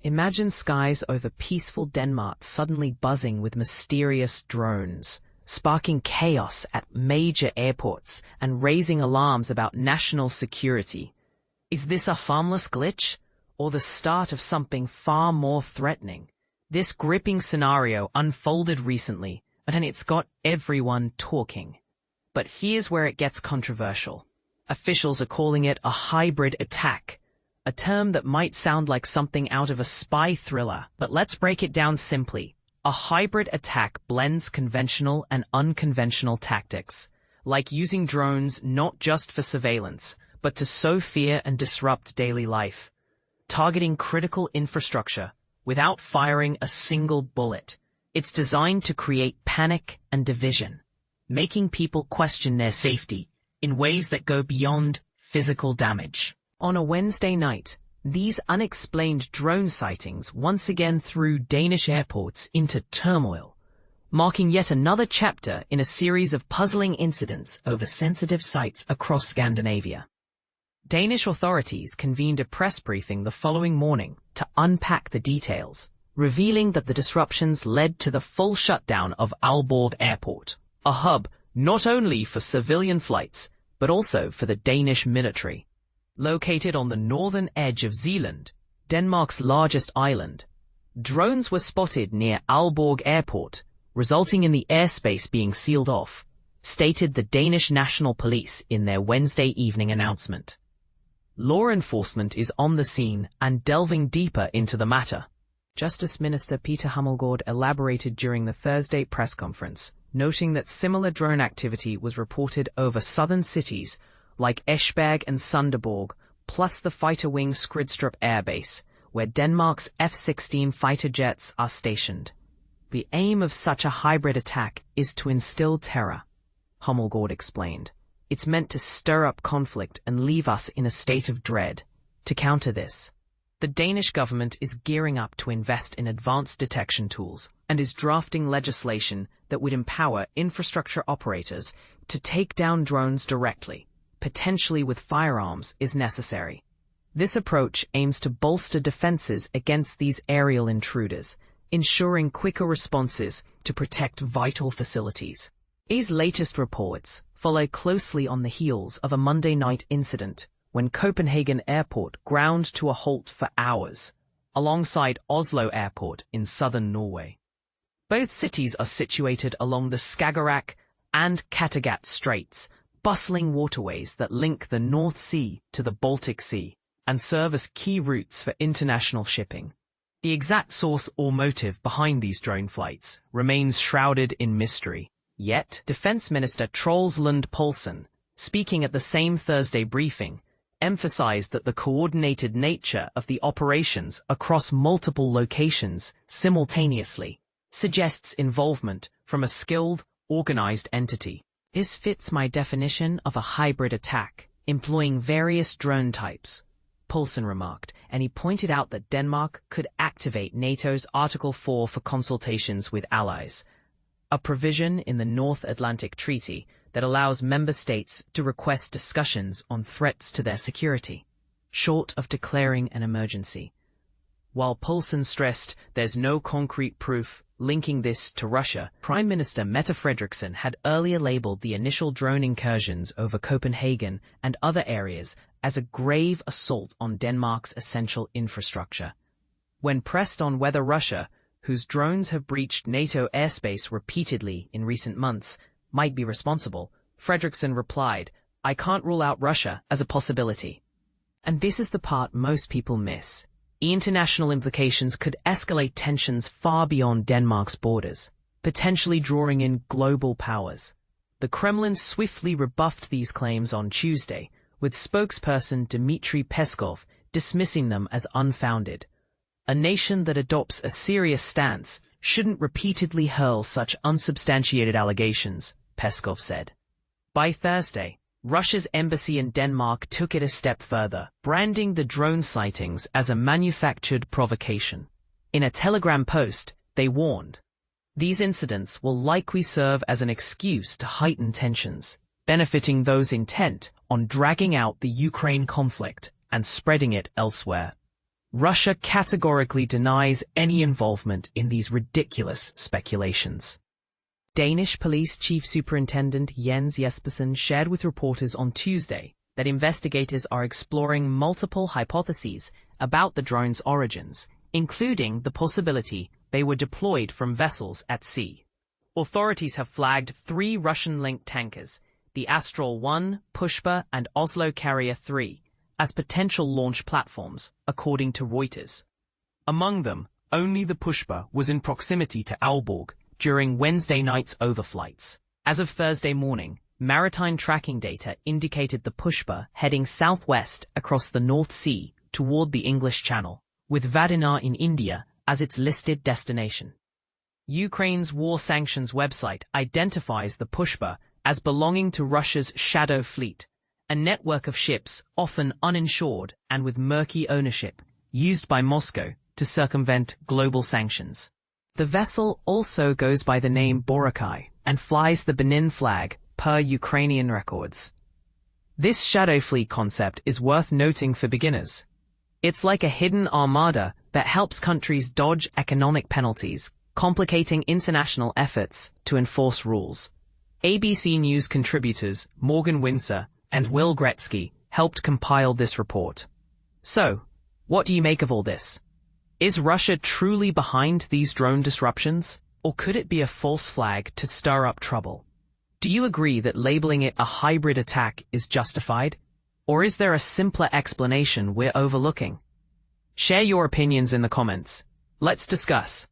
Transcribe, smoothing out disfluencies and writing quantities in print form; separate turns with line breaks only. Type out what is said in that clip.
Imagine skies over peaceful Denmark suddenly buzzing with mysterious drones, sparking chaos at major airports and raising alarms about national security. Is this a harmless glitch, or the start of something far more threatening? This gripping scenario unfolded recently, and it's got everyone talking. But here's where it gets controversial. Officials are calling it a hybrid attack, a term that might sound like something out of a spy thriller, but let's break it down simply. A hybrid attack blends conventional and unconventional tactics, like using drones not just for surveillance, but to sow fear and disrupt daily life, targeting critical infrastructure without firing a single bullet. It's designed to create panic and division, making people question their safety in ways that go beyond physical damage. On a Wednesday night, these unexplained drone sightings once again threw Danish airports into turmoil, marking yet another chapter in a series of puzzling incidents over sensitive sites across Scandinavia. Danish authorities convened a press briefing the following morning to unpack the details, revealing that the disruptions led to the full shutdown of Aalborg Airport, a hub not only for civilian flights, but also for the Danish military. Located on the northern edge of Zealand, Denmark's largest island, drones were spotted near Aalborg Airport, resulting in the airspace being sealed off, stated the Danish National Police in their Wednesday evening announcement. Law enforcement is on the scene and delving deeper into the matter. Justice Minister Peter Hummelgaard elaborated during the Thursday press conference, noting that similar drone activity was reported over southern cities like Esbjerg and Sønderborg, plus the fighter wing Skridstrup Air Base, where Denmark's F-16 fighter jets are stationed. The aim of such a hybrid attack is to instill terror, Hummelgaard explained. It's meant to stir up conflict and leave us in a state of dread. To counter this, the Danish government is gearing up to invest in advanced detection tools and is drafting legislation that would empower infrastructure operators to take down drones directly, potentially with firearms is necessary. This approach aims to bolster defenses against these aerial intruders, ensuring quicker responses to protect vital facilities. These latest reports follow closely on the heels of a Monday night incident when Copenhagen Airport ground to a halt for hours, alongside Oslo Airport in southern Norway. Both cities are situated along the Skagerrak and Kattegat Straits, bustling waterways that link the North Sea to the Baltic Sea and serve as key routes for international shipping. The exact source or motive behind these drone flights remains shrouded in mystery. Yet, Defense Minister Troels Lund Poulsen, speaking at the same Thursday briefing, emphasized that the coordinated nature of the operations across multiple locations simultaneously suggests involvement from a skilled, organized entity. This fits my definition of a hybrid attack, employing various drone types, Poulsen remarked, and he pointed out that Denmark could activate NATO's Article 4 for consultations with allies, a provision in the North Atlantic Treaty that allows member states to request discussions on threats to their security, short of declaring an emergency. While Poulsen stressed there's no concrete proof linking this to Russia, Prime Minister Mette Frederiksen had earlier labeled the initial drone incursions over Copenhagen and other areas as a grave assault on Denmark's essential infrastructure. When pressed on whether Russia, whose drones have breached NATO airspace repeatedly in recent months, might be responsible, Frederiksen replied, "I can't rule out Russia as a possibility." And this is the part most people miss. The international implications could escalate tensions far beyond Denmark's borders, potentially drawing in global powers. The Kremlin swiftly rebuffed these claims on Tuesday, with spokesperson Dmitry Peskov dismissing them as unfounded. A nation that adopts a serious stance shouldn't repeatedly hurl such unsubstantiated allegations, Peskov said. By Thursday, Russia's embassy in Denmark took it a step further, branding the drone sightings as a manufactured provocation. In a Telegram post, they warned, "These incidents will likely serve as an excuse to heighten tensions, benefiting those intent on dragging out the Ukraine conflict and spreading it elsewhere." Russia categorically denies any involvement in these ridiculous speculations. Danish Police Chief Superintendent Jens Jespersen shared with reporters on Tuesday that investigators are exploring multiple hypotheses about the drone's origins, including the possibility they were deployed from vessels at sea. Authorities have flagged 3 Russian-linked tankers, the Astral 1, Pushpa, and Oslo Carrier 3, as potential launch platforms, according to Reuters. Among them, only the Pushpa was in proximity to Aalborg during Wednesday night's overflights. As of Thursday morning, maritime tracking data indicated the Pushpa heading southwest across the North Sea toward the English Channel, with Vadinar in India as its listed destination. Ukraine's war sanctions website identifies the Pushpa as belonging to Russia's Shadow Fleet, a network of ships often uninsured and with murky ownership, used by Moscow to circumvent global sanctions. The vessel also goes by the name Borokai and flies the Benin flag per Ukrainian records. This Shadow Fleet concept is worth noting for beginners. It's like a hidden armada that helps countries dodge economic penalties, complicating international efforts to enforce rules. ABC News contributors Morgan Windsor and Will Gretzky helped compile this report. So, what do you make of all this? Is Russia truly behind these drone disruptions, or could it be a false flag to stir up trouble? Do you agree that labeling it a hybrid attack is justified, or is there a simpler explanation we're overlooking? Share your opinions in the comments. Let's discuss.